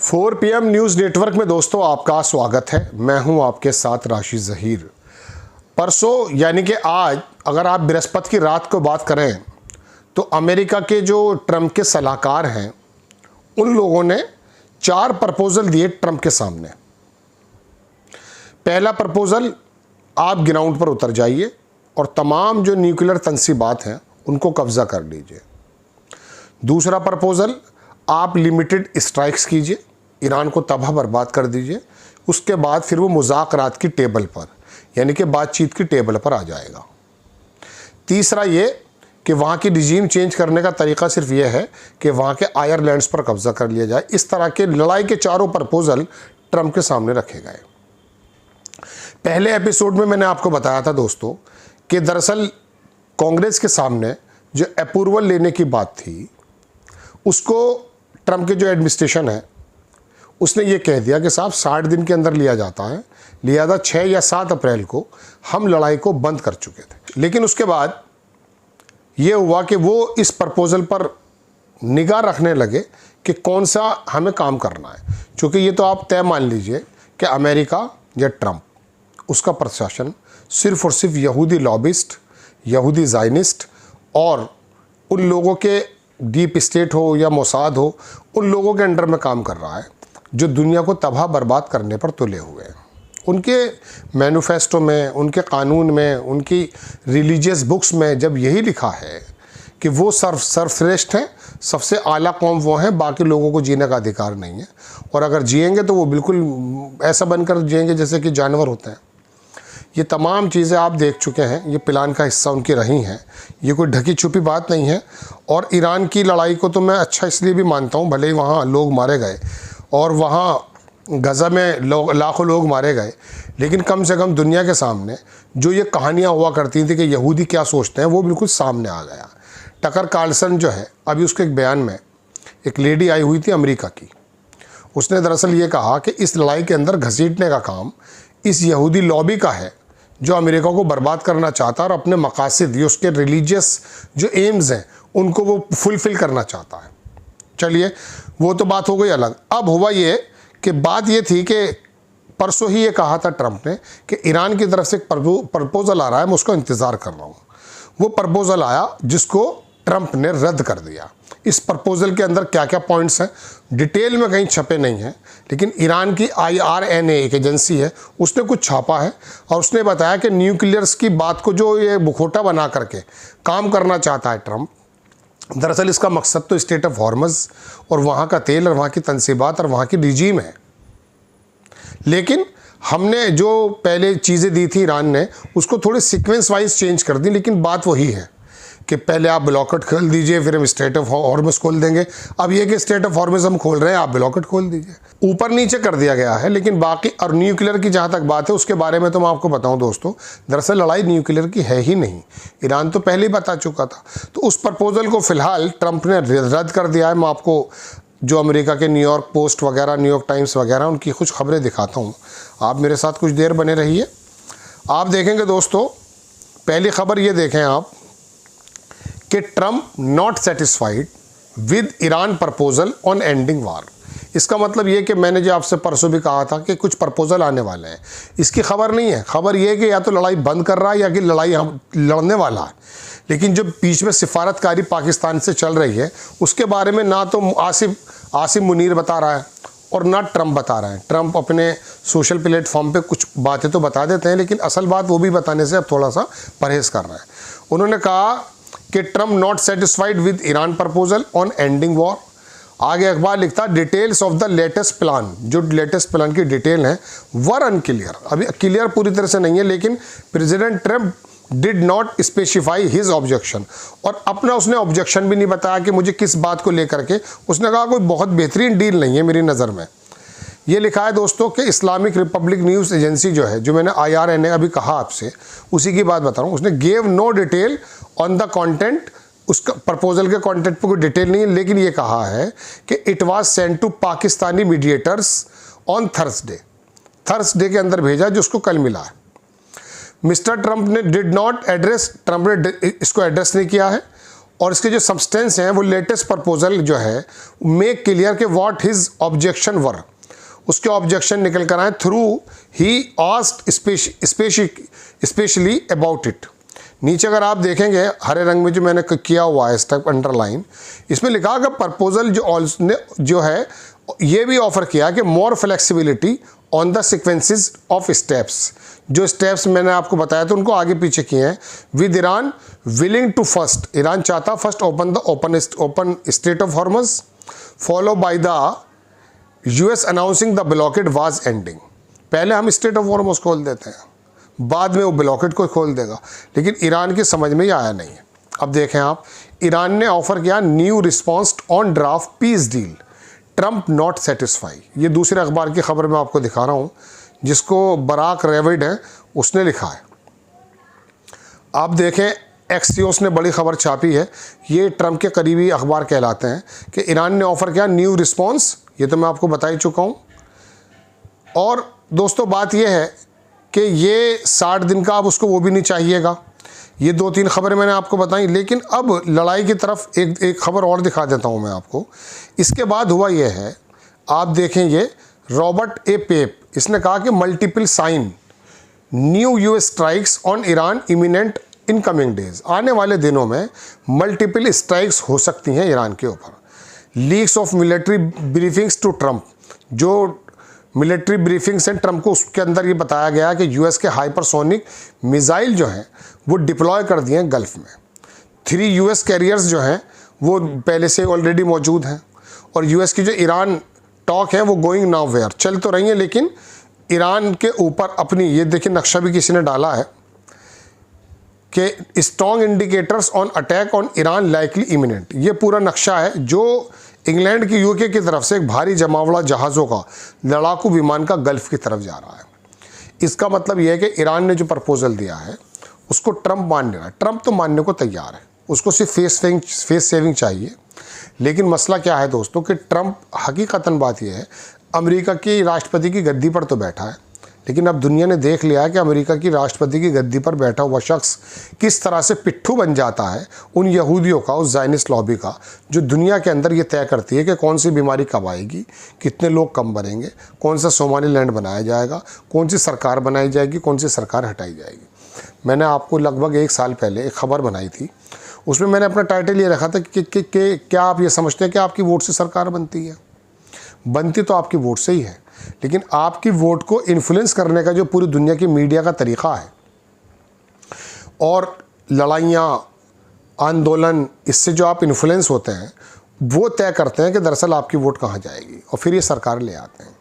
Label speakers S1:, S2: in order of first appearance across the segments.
S1: 4 PM news network में दोस्तों आपका स्वागत है। मैं हूं आपके साथ राशिद ज़हीर। परसों यानी कि आज अगर आप बृहस्पति की रात को बात करें तो अमेरिका के जो ट्रंप के सलाहकार हैं उन लोगों ने 4 प्रपोजल दिए ट्रंप के सामने। पहला प्रपोजल, आप ग्राउंड पर उतर जाइए और तमाम जो न्यूक्लियर तंसीबात हैं उनको कब्ज़ा कर लीजिए। दूसरा प्रपोजल, आप लिमिटेड स्ट्राइक्स कीजिए, ईरान को तबाह बर्बाद कर दीजिए। उसके बाद फिर वो मुज़ाकरात की टेबल पर यानी कि बातचीत की टेबल पर आ जाएगा। तीसरा ये कि वहाँ की रिजीम चेंज करने का तरीका सिर्फ ये है कि वहाँ के आयरलैंड्स पर कब्ज़ा कर लिया जाए। इस तरह के लड़ाई के 4 प्रपोजल ट्रंप के सामने रखे गए। पहले एपिसोड में मैंने आपको बताया था दोस्तों कि दरअसल कांग्रेस के सामने जो अप्रूवल लेने की बात थी उसको ट्रंप के जो एडमिनिस्ट्रेशन है उसने ये कह दिया कि साहब 60 दिन के अंदर लिया जाता है, लिहाजा 6 या 7 अप्रैल को हम लड़ाई को बंद कर चुके थे। लेकिन उसके बाद ये हुआ कि वो इस प्रपोजल पर निगाह रखने लगे कि कौन सा हमें काम करना है, क्योंकि ये तो आप तय मान लीजिए कि अमेरिका या ट्रंप, उसका प्रशासन सिर्फ और सिर्फ यहूदी लॉबिस्ट, यहूदी ज़ायनिस्ट और उन लोगों के डीप स्टेट हो या मोसाद हो, उन लोगों के अंडर में काम कर रहा है जो दुनिया को तबाह बर्बाद करने पर तुले हुए हैं। उनके मैनिफेस्टो में, उनके कानून में, उनकी रिलीजियस बुक्स में जब यही लिखा है कि वो सर्वश्रेष्ठ हैं, सबसे आला कौम वो हैं, बाकी लोगों को जीने का अधिकार नहीं है, और अगर जिएंगे तो वो बिल्कुल ऐसा बनकर जिएंगे जैसे कि जानवर होते हैं। ये तमाम चीज़ें आप देख चुके हैं, ये प्लान का हिस्सा उनकी रही हैं, ये कोई ढकी छुपी बात नहीं है। और ईरान की लड़ाई को तो मैं अच्छा इसलिए भी मानता हूँ, भले ही वहाँ लोग मारे गए और वहाँ गज़ा में लाखों लोग मारे गए, लेकिन कम से कम दुनिया के सामने जो ये कहानियाँ हुआ करती थी कि यहूदी क्या सोचते हैं वो बिल्कुल सामने आ गया। टकर कार्लसन जो है, अभी उसके एक बयान में एक लेडी आई हुई थी अमेरिका की, उसने दरअसल ये कहा कि इस लड़ाई के अंदर घसीटने का काम इस यहूदी लॉबी का है जो अमेरिका को बर्बाद करना चाहता है और अपने मकासद, ये उसके रिलीजियस जो एम्स हैं उनको वो फुलफ़िल करना चाहता है। चलिए, वो तो बात हो गई अलग। अब हुआ ये कि बात ये थी कि परसों ही ये कहा था ट्रंप ने कि ईरान की तरफ से एक प्रपोज़ल आ रहा है, मैं उसका इंतज़ार कर रहा हूँ। वो प्रपोज़ल आया जिसको ट्रंप ने रद्द कर दिया। इस प्रपोज़ल के अंदर क्या क्या पॉइंट्स हैं डिटेल में कहीं छपे नहीं हैं, लेकिन ईरान की IRNA एक एजेंसी है, उसने कुछ छापा है और उसने बताया कि न्यूक्लियर्स की बात को जो ये मुखौटा बना करके काम करना चाहता है ट्रंप, दरअसल इसका मकसद तो स्टेट ऑफ हॉर्मज़ और वहाँ का तेल और वहाँ की तंसीबात और वहाँ की रिजीम है। लेकिन हमने जो पहले चीज़ें दी थी ईरान ने उसको थोड़ी सीक्वेंस वाइज चेंज कर दी, लेकिन बात वही है कि पहले आप ब्लॉकेट खोल दीजिए, फिर हम स्टेट ऑफ हॉर्मज़ खोल देंगे। अब ये कि स्टेट ऑफ हॉर्मज़ हम खोल रहे हैं, आप ब्लॉकेट खोल दीजिए, ऊपर नीचे कर दिया गया है। लेकिन बाकी और न्यूक्लियर की जहाँ तक बात है उसके बारे में तो मैं आपको बताऊं दोस्तों, दरअसल लड़ाई न्यूक्लियर की है ही नहीं, ईरान तो पहले ही बता चुका था। तो उस प्रपोज़ल को फ़िलहाल ट्रंप ने रद्द कर दिया है। मैं आपको जो अमेरिका के न्यूयॉर्क पोस्ट वगैरह, न्यूयॉर्क टाइम्स वगैरह, उनकी कुछ खबरें दिखाता हूँ, आप मेरे साथ कुछ देर बने रहिए। आप देखेंगे दोस्तों, पहली खबर ये देखें आप कि Trump not satisfied with Iran proposal on ending war. इसका मतलब ये कि मैंने जो आपसे परसों भी कहा था कि कुछ प्रपोजल आने वाले हैं, इसकी खबर नहीं है। खबर ये है कि या तो लड़ाई बंद कर रहा है या कि लड़ाई हम लड़ने वाला है। लेकिन जो बीच में सिफारतकारी पाकिस्तान से चल रही है उसके बारे में ना तो आसिम मुनीर बता रहा है और ना ट्रंप बता रहा है। ट्रंप अपने सोशल प्लेटफॉर्म पे कुछ बातें तो बता देते हैं, लेकिन असल बात वो भी बताने से अब थोड़ा सा परहेज़ कर रहा है। उन्होंने कहा कि Trump not satisfied with Iran proposal on ending war. आगे अखबार लिखता details of the latest plan, जो लेटेस्ट प्लान की डिटेल है वर अनक्लियर, अभी क्लियर पूरी तरह से नहीं है। लेकिन president Trump did not specify his objection, और अपना उसने ऑब्जेक्शन भी नहीं बताया कि मुझे किस बात को लेकर के। उसने कहा कोई बहुत बेहतरीन डील नहीं है मेरी नज़र में। ये लिखा है दोस्तों कि इस्लामिक रिपब्लिक न्यूज़ एजेंसी जो है, जो मैंने IRNA अभी कहा आपसे, उसी की बात बता रहा हूँ। उसने gave no detail on the content, उसका प्रपोजल के कंटेंट पर कोई डिटेल नहीं है, लेकिन ये कहा है कि it was sent to Pakistani mediators on Thursday के अंदर भेजा, जो उसको कल मिला है। मिस्टर ट्रंप ने डिड नॉट एड्रेस, ट्रंप ने इसको एड्रेस नहीं किया है और इसके जो सब्सटेंस हैं वो लेटेस्ट प्रपोजल जो है मेक क्लियर कि व्हाट हिज ऑब्जेक्शन वर, उसके ऑब्जेक्शन निकल कर आए through he asked specially about it. नीचे अगर आप देखेंगे हरे रंग में जो मैंने किया हुआ है स्टेप अंडरलाइन, इसमें लिखा कि प्रपोजल जो है ये भी ऑफर किया कि more flexibility on the sequences of steps, जो स्टेप्स मैंने आपको बताया तो उनको आगे पीछे किए हैं। With Iran willing to first, Iran चाहता first open the open state of Hormuz follow by the US announcing the blockade was ending. पहले हम स्टेट ऑफ हॉर्मज खोल देते हैं, बाद में वो ब्लॉकेड को खोल देगा, लेकिन ईरान की समझ में ये आया नहीं है। अब देखें आप, ईरान ने ऑफर किया new response on draft peace deal, Trump not satisfy. ये दूसरे अखबार की खबर मैं आपको दिखा रहा हूँ जिसको बराक रेविड है उसने लिखा है। आप देखें एक्सियोस ने बड़ी खबर छापी है, ये ट्रंप के करीबी अखबार कहलाते हैं कि ईरान ने ऑफर किया न्यू रिस्पॉन्स, ये तो मैं आपको बता ही चुका हूँ। और दोस्तों बात यह है कि ये 60 दिन का अब उसको वो भी नहीं चाहिएगा। ये 2-3 खबरें मैंने आपको बताई, लेकिन अब लड़ाई की तरफ एक खबर और दिखा देता हूँ मैं आपको। इसके बाद हुआ ये है, आप देखें ये रॉबर्ट ए पेप, इसने कहा कि multiple sign new US strikes on Iran imminent in coming days, आने वाले दिनों में मल्टीपल स्ट्राइक्स हो सकती हैं ईरान के ऊपर। Leaks of military briefings to Trump, जो मिलिट्री ब्रीफिंग्स हैं ट्रंप को, उसके अंदर ये बताया गया कि यूएस के हाइपरसोनिक मिसाइल जो हैं वो डिप्लॉय कर दिए हैं गल्फ में। 3 यूएस कैरियर्स जो हैं वो पहले से ऑलरेडी मौजूद हैं, और यूएस की जो ईरान टॉक है वो गोइंग नाउ वेयर, चल तो रही है, लेकिन ईरान के ऊपर अपनी, ये देखिए नक्शा भी किसी ने डाला है कि strong indicators on attack on Iran likely imminent. ये पूरा नक्शा है जो इंग्लैंड की यूके की तरफ से एक भारी जमावड़ा जहाज़ों का लड़ाकू विमान का गल्फ की तरफ जा रहा है। इसका मतलब यह है कि ईरान ने जो प्रपोजल दिया है उसको ट्रंप मान रहा है। ट्रंप तो मानने को तैयार है, उसको सिर्फ फेस सेविंग चाहिए। लेकिन मसला क्या है दोस्तों कि ट्रंप, हकीकतन बात यह है, अमेरिका की राष्ट्रपति की गद्दी पर तो बैठा है, लेकिन अब दुनिया ने देख लिया है कि अमेरिका की राष्ट्रपति की गद्दी पर बैठा हुआ शख्स किस तरह से पिट्ठू बन जाता है उन यहूदियों का, उस ज़ायनिस्ट लॉबी का, जो दुनिया के अंदर ये तय करती है कि कौन सी बीमारी कब आएगी, कितने लोग कम मरेंगे, कौन सा सोमालीलैंड बनाया जाएगा, कौन सी सरकार बनाई जाएगी, कौन सी सरकार हटाई जाएगी। मैंने आपको लगभग 1 साल पहले एक खबर बनाई थी, उसमें मैंने अपना टाइटल ये रखा था कि क्या आप ये समझते हैं कि आपकी वोट से सरकार बनती है? बनती तो आपकी वोट से ही है, लेकिन आपकी वोट को इन्फ्लुएंस करने का जो पूरी दुनिया की मीडिया का तरीक़ा है और लड़ाइयाँ, आंदोलन, इससे जो आप इन्फ्लुएंस होते हैं वो तय करते हैं कि दरअसल आपकी वोट कहाँ जाएगी, और फिर ये सरकार ले आते हैं।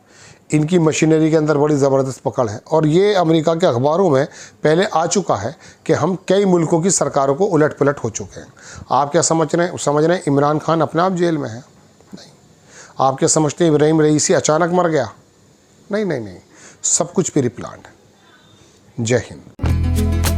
S1: इनकी मशीनरी के अंदर बड़ी ज़बरदस्त पकड़ है, और ये अमेरिका के अखबारों में पहले आ चुका है कि हम कई मुल्कों की सरकारों को उलट पुलट हो चुके हैं। आप क्या समझ रहे हैं इमरान खान अपने आप जेल में है? नहीं। आप क्या समझते हैं इब्राहिम रईसी अचानक मर गया? नहीं, सब कुछ प्री प्लान्ड है। जय हिंद।